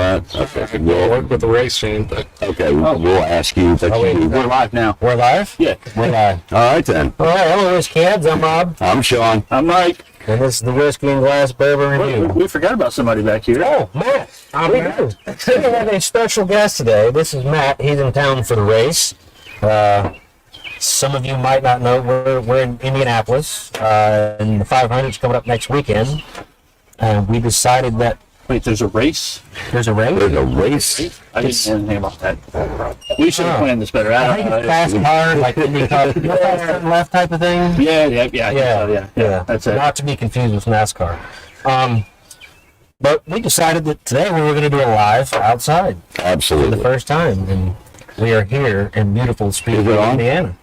that. Okay. I work with the race team, but Okay, we'll ask you. We're live now. We're live? Yeah. We're live. All right, then. All right, hello, Race Kids. I'm Rob. I'm Sean. I'm Mike. And this is the Whiskey and Glass Bourbon Review. We forgot about somebody back here. Oh, Matt. We do. We have a special guest today. This is Matt. He's in town for the race. Some of you might not know we're in Indianapolis, and the 500 is coming up next weekend. And we decided that... Wait, there's a race? There's a race? There's a race? I didn't know anything about that. We should have planned this better. I think it's fast car, like Indy Cup, left type of thing. Yeah. That's it. Not to be confused with NASCAR. But we decided that today we were going to do a live outside. Absolutely. For the first time. And we are here in beautiful Speedway, Indiana.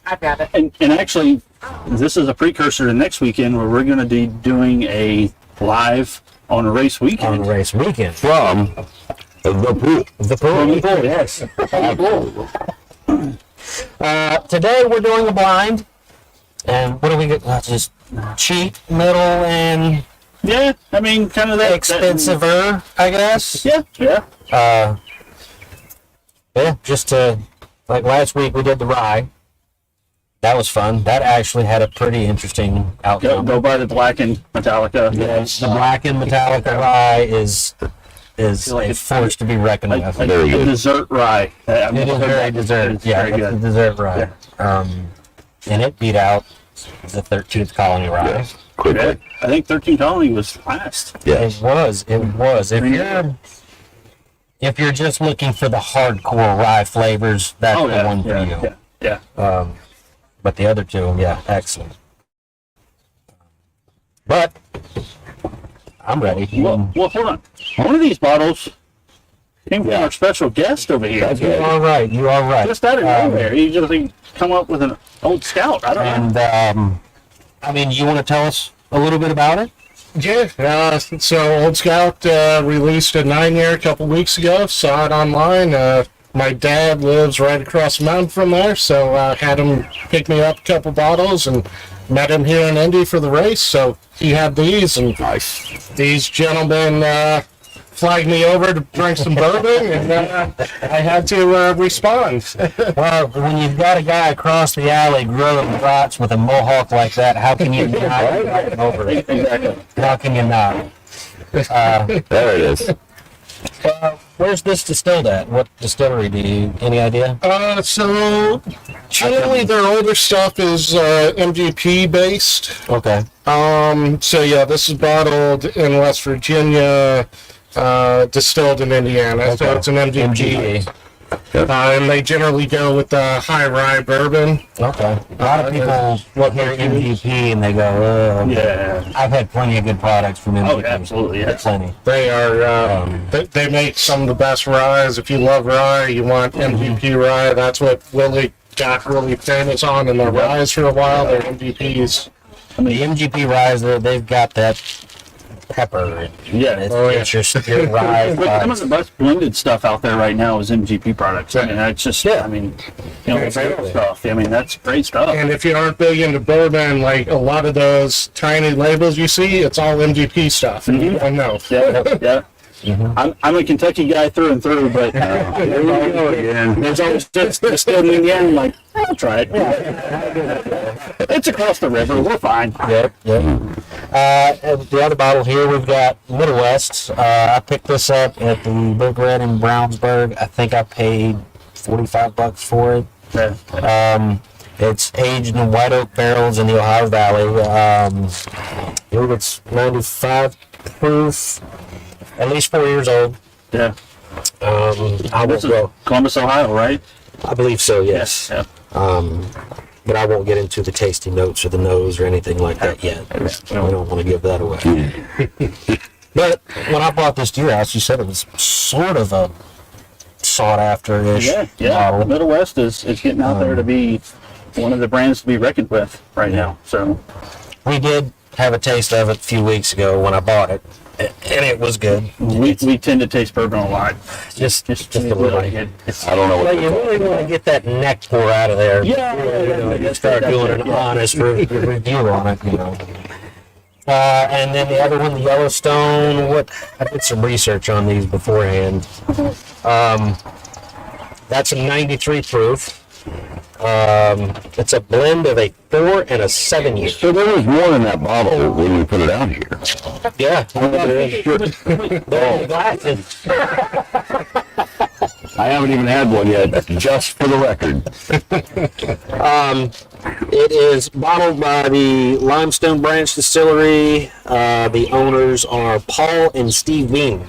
I've got it. And actually, this is a precursor to next weekend where we're going to be doing a live on a race weekend. On a race weekend. From the pool. The pool, yes. Today we're doing a blind. And what do we get? Just cheap, middle, and... Yeah, I mean, kind of that... Expensive-er, I guess. Yeah. Yeah, just like last week we did the rye. That was fun. That actually had a pretty interesting outcome. Go by the Black and Metallica. Yes, the Black and Metallica rye is like a force to be reckoned with. A dessert rye. It is very dessert. Yeah, it's a dessert rye. Yeah. And it beat out the 13th Colony rye. Yes, quickly. I think 13 Colony was last. Yes. It was. If you're just looking for the hardcore rye flavors, that's the one for you. Yeah. But the other two, excellent. But I'm ready. Well, hold on. One of these bottles came from our special guest over here. You are right. Just out of nowhere, he just come up with an old scout. I don't know. And I mean, you want to tell us a little bit about it? yeah. So Old Scout released a 9-year a couple weeks ago. Saw it online. My dad lives right across the mountain from there, so had him pick me up a couple bottles and met him here in Indy for the race. So he had these, and these gentlemen flagged me over to drink some bourbon, and I had to respond. Well, when you've got a guy across the alley grilling brats with a mohawk like that, how can you not invite him over? Exactly. How can you not? There it is. Where's this distilled at? What distillery do you, any idea? So generally their older stuff is MGP based. Okay. So yeah, this is bottled in West Virginia, distilled in Indiana. So it's an MGP. And they generally go with the high rye bourbon. Okay. A lot of people look here at MGP and they go, Yeah. I've had plenty of good products from MGP. Oh, absolutely. Yeah. Plenty. They are, they make some of the best ryes. If you love rye, you want MGP rye. That's what Willie got really famous on in their ryes for a while. They're MGPs. I mean, the MGP ryes, they've got that pepper. It's your rye. Some of the best blended stuff out there right now is MGP products. I mean, that's just, Exactly. stuff. I mean, that's great stuff. And if you aren't big into bourbon, like a lot of those tiny labels you see, it's all MGP stuff. And you don't know. Yeah. Mm-hmm. I'm a Kentucky guy through and through, but There we go again. there's always just distilled in the end. Like, I'll try it. It's across the river. We're fine. Yep. And the other bottle here, we've got Middle West. I picked this up at the Big Red in Brownsburg. I think I paid $45 for it. Yeah. It's aged in white oak barrels in the Ohio Valley. I believe it's 95 proof, at least 4 years old. Yeah. I This won't is go. Columbus, Ohio, right? I believe so. Yes. Yeah. But I won't get into the tasty notes or the nose or anything like that yet. We don't want to give that away. But when I bought this to your house, you said it was sort of a sought-after-ish Yeah. model. Middle West is getting out there to be one of the brands to be reckoned with right now. So We did have a taste of it a few weeks ago when I bought it, and it was good. we tend to taste bourbon a lot. Just a little bit. I don't know what But you really want to get that neck pour out of there. Yeah. You start doing an honest review on it, And then the other one, the Yellowstone. I did some research on these beforehand. That's a 93 proof. It's a blend of a 4 and a 7 year. So there was more in that bottle when we put it out here. Yeah. Glasses. I haven't even had one yet, just for the record. It is bottled by the Limestone Branch Distillery. The owners are Paul and Steve Bean,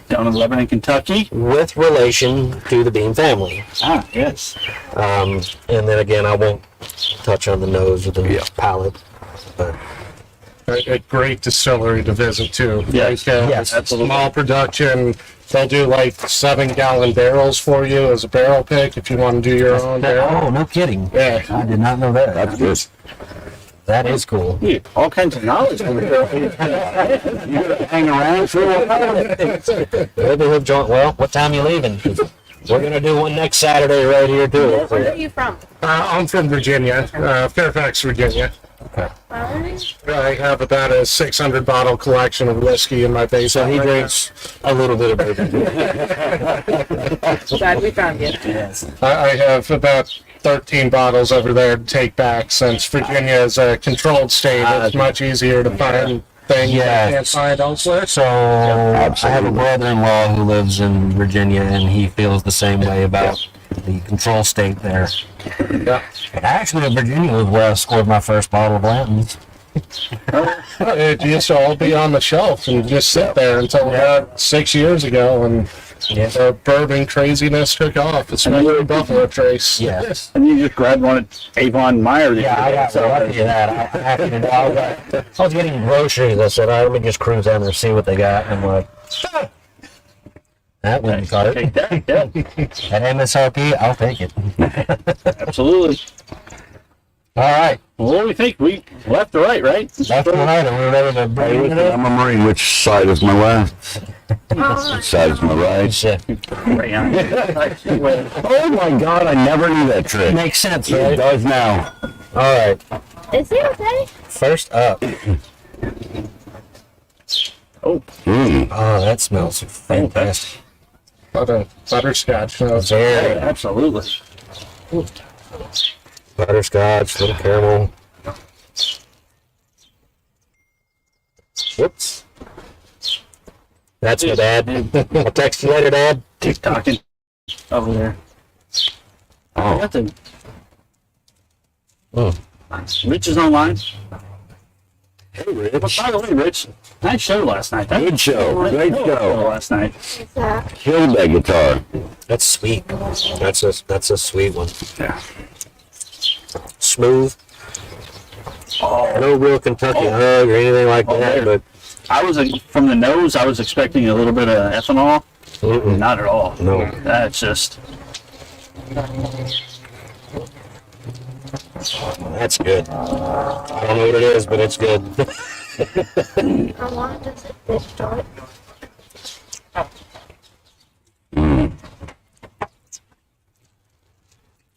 Down in Lebanon, Kentucky. with relation to the Bean family. Ah, yes. And then again, I won't touch on the nose or the palate. But A great distillery to visit too. Yes. Yes, absolutely. Small production. They'll do like 7-gallon barrels for you as a barrel pick if you want to do your own barrel. oh, no kidding. Yeah. I did not know that. That's good. That is cool. Yeah, all kinds of knowledge over here. You gonna hang around for a while? Neighborhood joint. Well, what time you leaving? 'Cause we're gonna do one next Saturday right here too. Where are you from? I'm from Virginia, Fairfax, Virginia. I have about a 600 bottle collection of whiskey in my basement. So he drinks a little bit of bourbon. Glad we found you. I have about 13 bottles over there to take back since Virginia is a controlled state. It's much easier to find things Yeah. I can't find elsewhere. So I have a brother-in-law who lives in Virginia, and he feels the same way about the control state there. Yeah. Actually, Virginia was where I scored my first bottle of Blanton's. It used to all be on the shelf and just sit there until about 6 years ago, and the bourbon craziness took off, especially Buffalo Trace. Yes. And you just grabbed one at Avon Meyer. Yeah, I got lucky at that. I happened to I was getting groceries. I said, all right, let me just cruise down there and see what they got. And I'm like, that wouldn't cut it. Take that, yeah, At MSRP, I'll take it. absolutely. All right. Well, what do we think? We left or right, right? Left and right, and we're ready to bring it up. I'm a Marine. Which side is my left? Which side is my right? Right on. Oh my God! I never knew that trick. Makes sense, It right? does now. All right. Is he okay? First up. Oh, Mm. Oh, that smells fantastic. Butterscotch. You know, Very absolutely. butterscotch, little caramel. Whoops. That's my dad. I'll text you later, Dad. TikToking over there. I Oh, got the Mm. Rich is online. hey, But Rich. by the way, Rich, nice show last night. Good show. Great show. Last night. Killed that guitar. That's sweet. That's a sweet one. Yeah. Smooth. Oh, No real Kentucky hug or anything like that, there. but I was from the nose. I was expecting a little bit of ethanol. mm-mm. Not at all. No. That's just That's good. I don't know what it is, but it's good. How long does it start?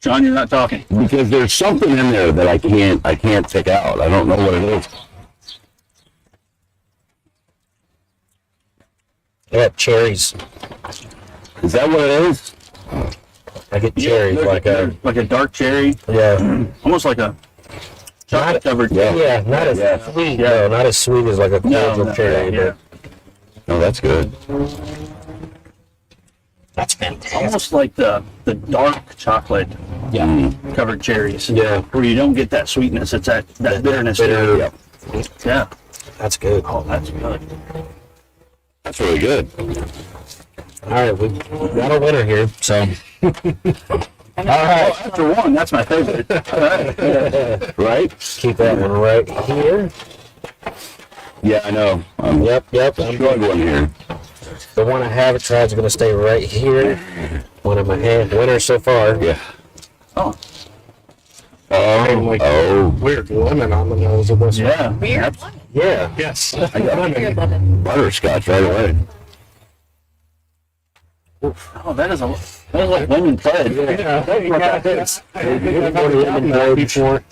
John. You're not talking. Because there's something in there that I can't pick out. I don't know what it is. I got cherries. Is that what it is? I get cherries like like a dark cherry, yeah. almost like a chocolate covered. Yeah, not as Yeah. sweet. No, not as sweet as like a cordial no, cherry, yeah. Oh, that's good. but that's fantastic. Almost like the dark chocolate Yeah. covered cherries. Yeah. Where you don't get that sweetness. It's that bitterness. bitter. to it. Yeah. That's good. Oh, that's good. That's really good. All right, we got a winner here, so. All right. After one, that's my favorite. All right. Right? Keep that one right here. Yeah, I know. I'm Yep. I'm struggling here. The one I haven't tried is going to stay right here. One of my winner so far. Yeah. Oh, Oh. weird lemon on the nose of this one. yeah. Weird. Yeah. Yes. I got Weird lemon. butterscotch right away. Oh, that is like lemon pledge. Yeah, you got this. Lemon pledge. Before.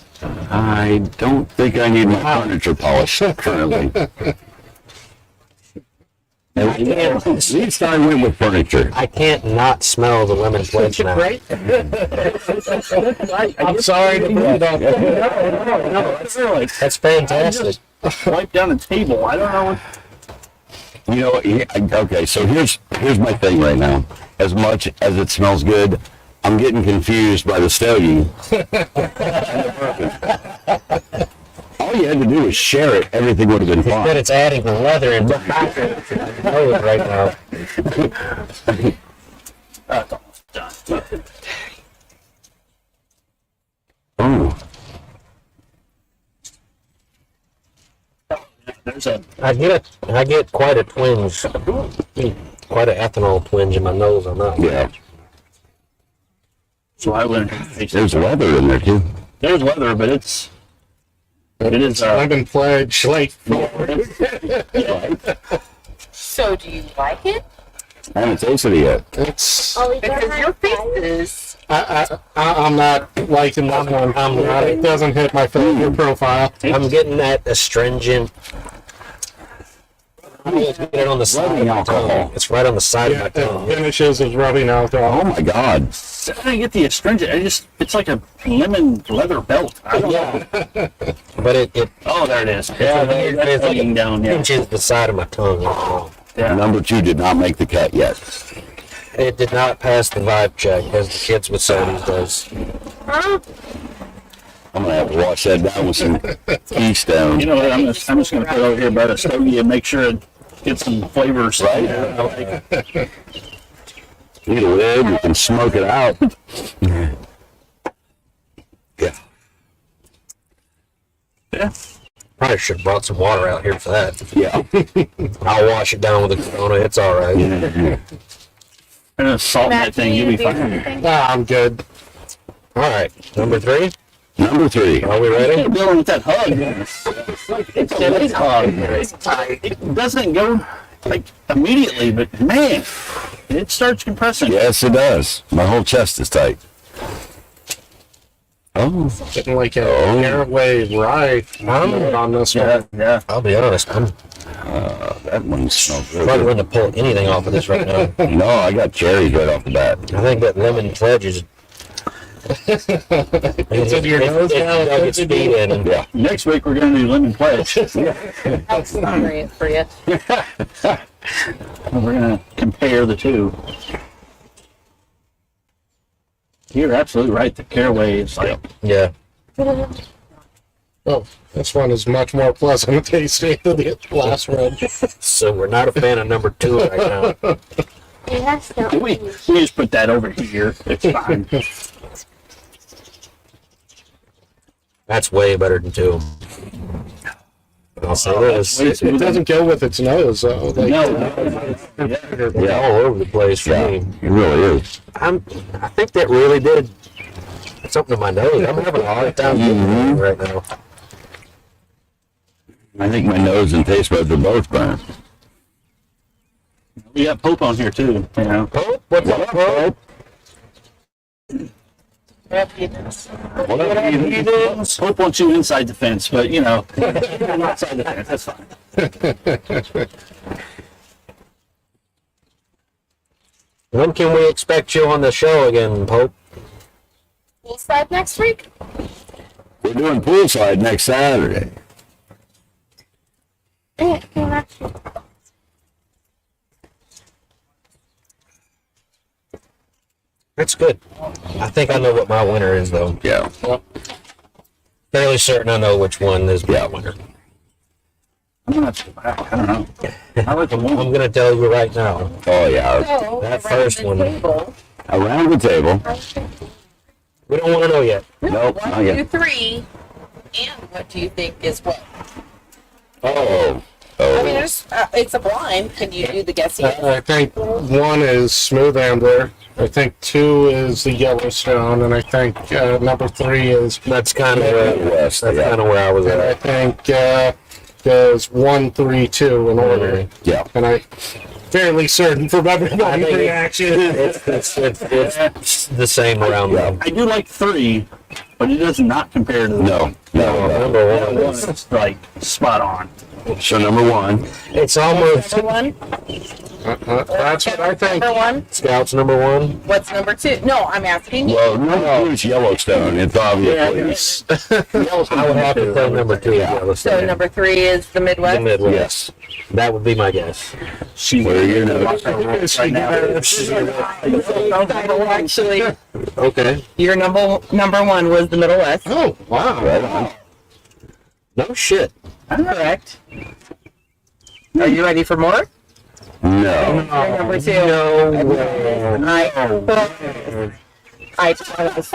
I don't think I need my furniture polished currently. At least I went with furniture. I can't not smell the lemon pledge now. I'm sorry to bring it up. No, that's really That's fantastic. wipe down the table. I don't know. You know, okay, so here's my thing right now. As much as it smells good, I'm getting confused by the stogie. All you had to do was share it. Everything would have been But fine. it's adding the leather and the back right now. That's almost done. Oh, There's a I get quite a twinge, quite an ethanol twinge in my nose on that one. yeah. so I went. There's leather in there too. There's leather, but it is. Lemon pledge, like, So do you like it? I haven't tasted it yet. it's, Oh, we got Because your my face is. I'm not liking that one. I'm not, it doesn't hit my flavor profile. I'm getting that astringent. Get it on the side of my tongue. It's right on the side Yeah, of my it tongue. finishes as rubbing alcohol. Oh my God. I didn't get the astringent. It's like a lemon leather belt. I don't know. But it Oh, there it is. Yeah, That's it's like hanging down. Yeah. pinches the side of my tongue. Yeah. Number 2 did not make the cut yet. It did not pass the vibe check, as the kids with sodas does. Huh? I'm gonna have to wash that down with some Keystone. You know what? I'm just gonna put it over here by the stogie and make sure it gets some flavors. Right. Need a lid, you can smoke it out. Yeah. Yeah. Probably should have brought some water out here for that. Yeah. I'll wash it down with a Corona. It's all right. Yeah. And salt in that thing, you'll be fine. Nah, I'm good. All right, number 3. Number 3. Are we ready? You're dealing with that hug. It's a big hug. It doesn't go like immediately, but man, it starts compressing. Yes, it does. My whole chest is tight. Oh. Getting like a caraway rye note on this Yeah, one. yeah. I'll be honest. I'm That one smells really struggling good. to pull anything off of this right now. No, I got cherries right off the bat. I think that lemon pledge is. It's in your nose now. Dug its feet in. And Yeah. Next week we're gonna do lemon pledge. That's great for you. We're gonna compare the two. You're absolutely right. The caraway is like yeah, Oh, this one is much more pleasant tasting than the last one. so we're not a fan of number 2 right now. It has to. we just put that over here. It's fine. That's way better than 2. I'll say this. It doesn't go with its nose, though. Like, No. It's all over the place for Yeah, me. it really is. I think that really did something to my nose. I'm having a hard time getting it right now. I think my nose and taste buds are both burnt. We got Pope on here too. You know. Pope, what's up, Pope? Pope wants you inside the fence, but you know, I'm outside the fence. That's fine. When can we expect you on the show again, Pope? Poolside next week? We're doing poolside next Saturday. That's good. I think I know what my winner is, though. Yeah. Fairly certain I know which one is my Yeah. winner. I'm gonna have to go back. I don't know. I like the I'm one. going to tell you right now. Oh, yeah. So, That around first the one. Table. Around the table. We don't want to know yet. Nope, One, not two, yet. three. And what do you think is what? Oh. I mean, Oh. there's, it's a blind. Can you do the guessing? I think 1 is Smooth Ambler. I think 2 is the Yellowstone, and I think number 3 is. That's kind of where, West, that's yeah. kind of where I was And I at. think goes 1, 3, 2 in order. Yeah. And I'm fairly certain from I everybody's think reaction. It's the same around Yeah. them. I do like 3, but it does not compare to the No. that one is like spot on. So number one. It's almost Number one? That's what I think. Number one? Scouts number one. What's number two? No, I'm asking you. Well, number two is Yellowstone. It's obviously. I would have to say number two. Yeah. So number three is the Midwest? The Midwest. Yes. That would be my guess. She's What are you gonna right now. Actually, Okay. your number one was the Middle West. Oh, wow. Right on. No shit. Correct. Are you ready for more? No. Your number two. No way. I promise.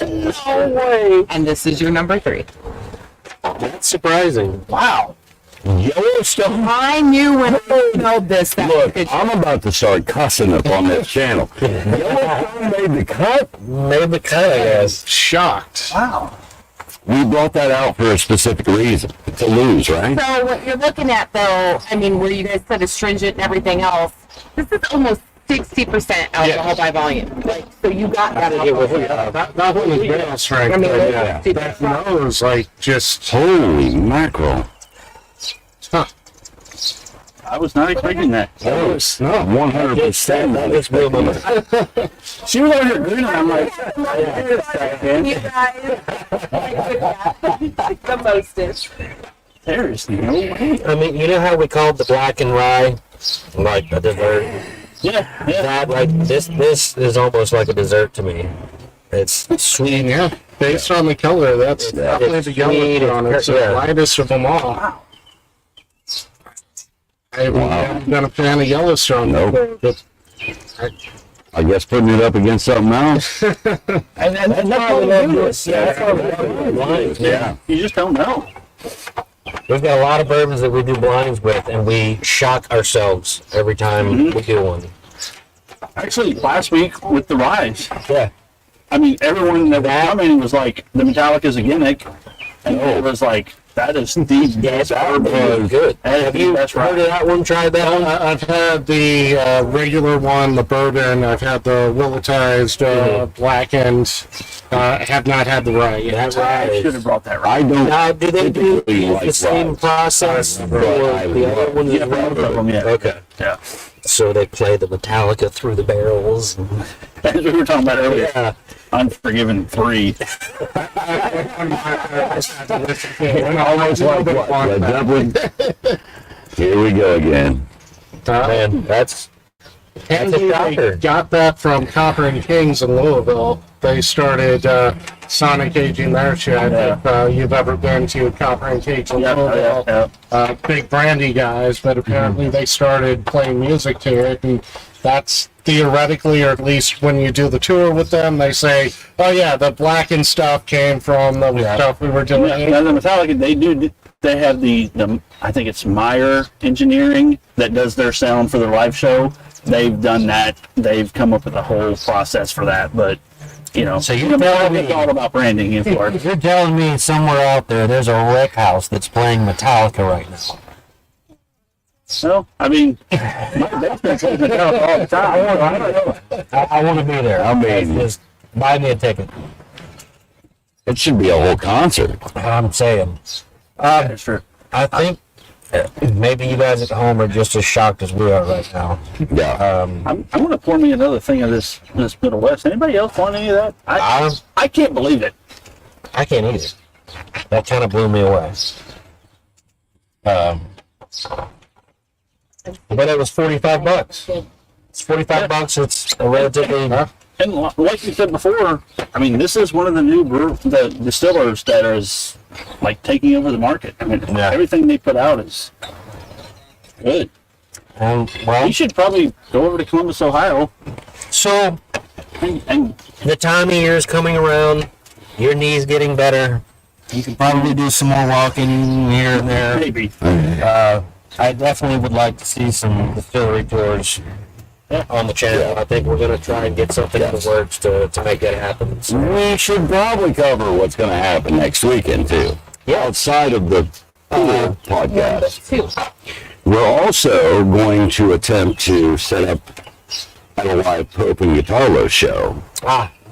No way. And this is your number three. That's surprising. Wow. Yellowstone. I knew when I smelled this that Look, it- I'm about to start cussing up on this channel. Yellowstone made the cut. Made the cut, I guess. Shocked. Wow. We brought that out for a specific reason. To lose, right? So what you're looking at, though, I mean, where you guys said astringent and everything else, this is almost 60% alcohol by volume. Like, so you got that. That one is barrel strength. I mean, but yeah. that nose, like, just. Holy mackerel. Huh. I was not expecting that. That was, no. 100%. That just blew my mind. She was over here grinning. I'm like, You guys, the mostest. there is no way. I mean, you know how we called the black and rye like a dessert? Yeah, yeah. That like this is almost like a dessert to me. It's sweet. Yeah, based on the color, that's definitely the Yellowstone. It's the lightest of them all. I haven't been a fan of Yellowstone. Nope. But I guess putting it up against something else. And that's why we love this. Yeah, that's why we love blinds, man. Yeah. You just don't know. We've got a lot of bourbons that we do blinds with, and we shock ourselves every time we do one. Actually, last week with the rise, Yeah. I mean, everyone that was commenting was like, the metallic is a gimmick. And it was like, that is the best bourbon. Good. That is Have the you best heard of rye. that one? Tried that one? I've had the regular one, the bourbon. I've had the willetized, blackened. I have not had the rye yet. I should have brought that right. I don't. Now, do they do typically like the same rye. process for I the other ones Yeah, as well? both of them, yeah. Okay. Yeah. So they play the Metallica through the barrels. As we were talking about earlier, Yeah. Unforgiven 3. Almost like what? Led Zeppelin? Here we go again. Man, that's a They shocker. got that from Copper and Kings in Louisville. They started sonic aging their shit. If you've ever been to Copper and Kings in Louisville, big brandy guys, but apparently they started playing music to it, and that's theoretically, or at least when you do the tour with them, they say, oh yeah, the blackened stuff came from the stuff we were doing. Now, the Metallica, they have the I think it's Meyer Engineering that does their sound for their live show. They've done that. They've come up with a whole process for that, but you know, So you're telling me- it's all about branding in Florida. You're telling me somewhere out there there's a wreck house that's playing Metallica right now. So, I mean, my basement's open all the time. I want to be there. I mean- Just buy me a ticket. It should be a whole concert. I'm saying. That's true. I think maybe you guys at home are just as shocked as we are right now. Yeah. I'm going to pour me another thing of this Middle West. Anybody else want any of that? I can't believe it. I can't either. That kind of blew me away. But it was $45. It's $45. It's a relatively. And like you said before, I mean, this is one of the new the distillers that is like taking over the market. I mean, Yeah. everything they put out is good. Well, You should probably go over to Columbus, Ohio, so and the time of year is coming around. Your knee's getting better. You can probably do some more walking here and there. maybe. I definitely would like to see some distillery tours on the channel. I think we're going to try and get something in the works to make that happen. So, We should probably cover what's going to happen next weekend too. Outside of the pool podcast. Two. We're also going to attempt to set up a live Pope and Guitarlo show.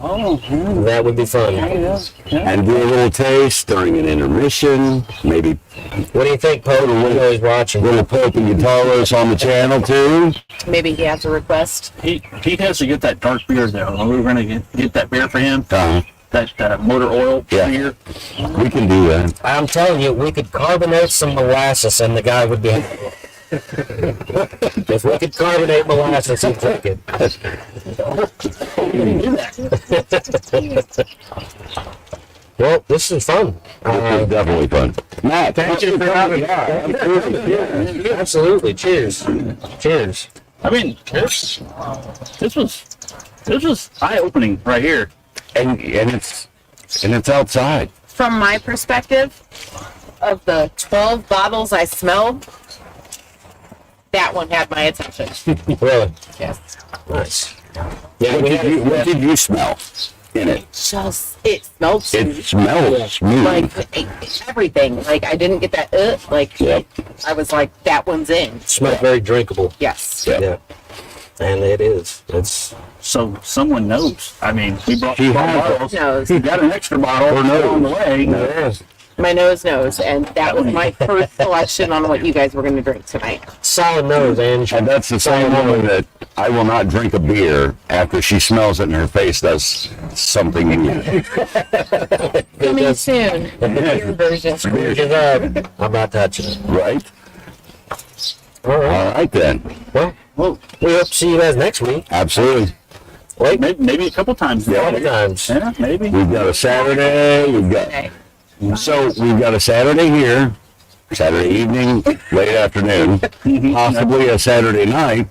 Oh, That would be fun. yeah. And do a little taste during an intermission. Maybe What do you think, Poe? We know he's watching. little Pope and Guitarlos on the channel too. Maybe he has a request. He has to get that dark beer though. We were gonna get that beer for him. Uh-huh. That motor oil Yeah. beer. We can do that. I'm telling you, we could carbonate some molasses and the guy would be happy. If we could carbonate molasses, he'd take it. Well, this is fun. This is definitely fun. Matt, Thank you for having me. Absolutely. Cheers. Cheers. I mean, this was eye opening right here. and it's outside. From my perspective, of the 12 bottles I smelled, that one had my attention. Really? Yes. Nice. Yeah, What did you smell in it? It smelled It smooth. smells smooth. Like everything. Like I didn't get that like Yep. I was like, that one's in. Smells very drinkable. Yes. Yep. Yeah. And it is. It's So someone knows. I mean, we brought He 12 has bottles. Knows. He got an extra bottle Or knows. on the way. My nose knows, and that was my first selection on what you guys were going to drink tonight. solid nose, Ange. And that's the same woman that I will not drink a beer after she smells it and her face does something weird. Coming soon. The beer version. I'm not touching it. Right? All right. All right then. Well, we hope to see you guys next week. Absolutely. Wait, Maybe a couple times. a couple times. Yeah, maybe. We've got a Saturday. Okay. We've got a Saturday here, Saturday evening, late afternoon, possibly a Saturday night.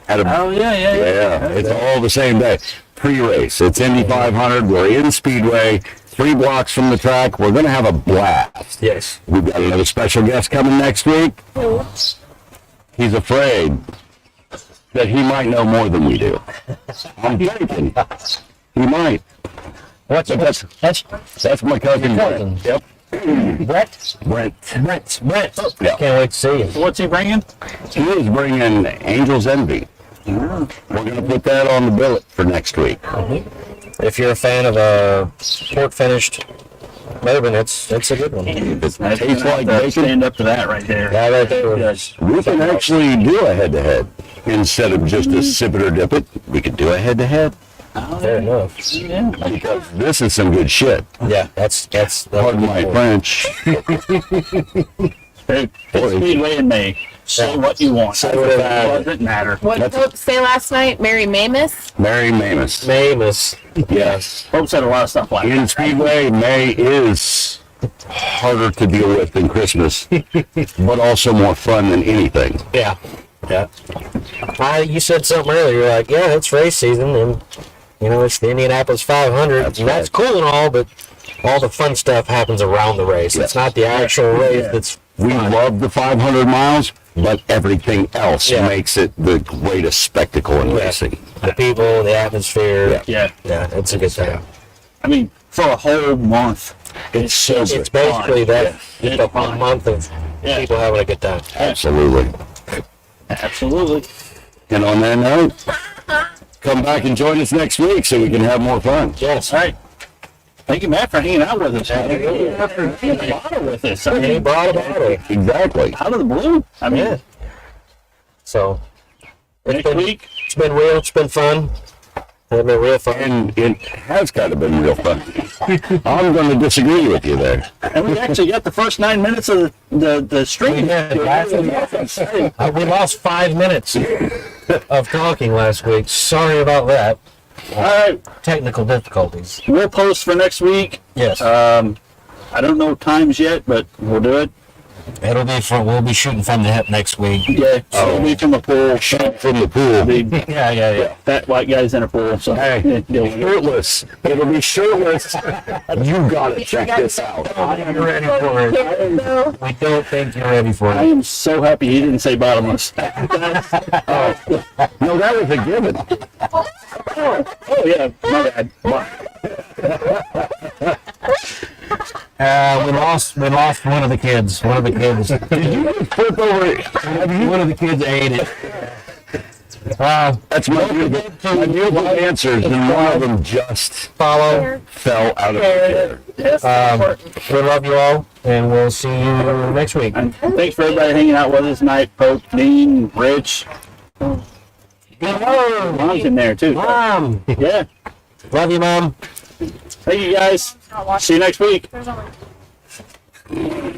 At a, Oh yeah. yeah, it's all the same day. Pre-race. It's Indy 500. We're in Speedway, 3 blocks from the track. We're going to have a blast. Yes. We've got another special guest coming next week. He's afraid that he might know more than we do. I'm thinking he might. That's That's my cousin cousin. Brent. Yep. Brett. Brent. Brett. Yeah. Can't wait to see you. What's he bringing? He is bringing Angel's Envy. We're going to put that on the billet for next week. If you're a fan of a port finished bourbon, it's a good one. It tastes I'd like bacon. stand up to that right there. Yeah, right there. Yes. We can actually do a head-to-head. Instead of just a sip it or dip it, we could do a head-to-ad. Fair enough. Yeah. Because this is some good shit. Yeah, that's Pardon my French. Hey, it's Speedway in May. Say what you want. Say what you want. Doesn't matter. What did Pope say last night? Mary Mamus? Mary Mamus. famous. Yes. Pope said a lot of stuff like In that. Speedway, May is harder to deal with than Christmas, but also more fun than anything. Yeah. Yeah. You said something earlier. You're like, yeah, it's race season, and it's the Indianapolis 500. That's and that's right. cool and all, but all the fun stuff happens around the race. It's not the actual race that's We fun. love the 500 miles, but everything else Yeah. makes it the greatest spectacle in racing. The people, the atmosphere. Yeah. Yeah, it's a good time. I mean, for a whole month. It's so It's good. basically that Yeah. just a month of Yeah. people having a good time. Absolutely. Absolutely. And on that note, come back and join us next week so we can have more fun. Yes. All right. Thank you, Matt, for hanging out with us. Thank you for being a bottle with us. I And he mean, brought a bottle. Exactly. out of the blue. I mean, Yeah. So next week, it's been real. It's been fun. It's been real fun. And it has kind of been real fun. I'm going to disagree with you there. and we actually got the first 9 minutes of the stream. We lost 5 minutes of talking last week. Sorry about that. All right. Technical difficulties. We'll post for next week. Yes. I don't know times yet, but we'll do it. It'll be from. We'll be shooting from the hip next week. Yeah. So it'll be from a pool. Shoot from the pool. The Yeah. fat white guys in a pool. So Hey, deal with it. shirtless. It'll be shirtless. You got to check this out. You're ready for it. I don't think you're ready for I it. am so happy he didn't say bottomless. No, that was a given. Oh yeah, my bad. We lost one of the kids. One of the kids. Flip over. One of the kids ate it. That's my beautiful answers, and one of them just Follow. fell out of the chair. Yes, We love you all, and we'll see you next week. and thanks for everybody hanging out with us tonight. Pope, Dean, Rich, Mom's in there too. Mom. Yeah. Love you, Mom. Thank you guys. See you next week. There's only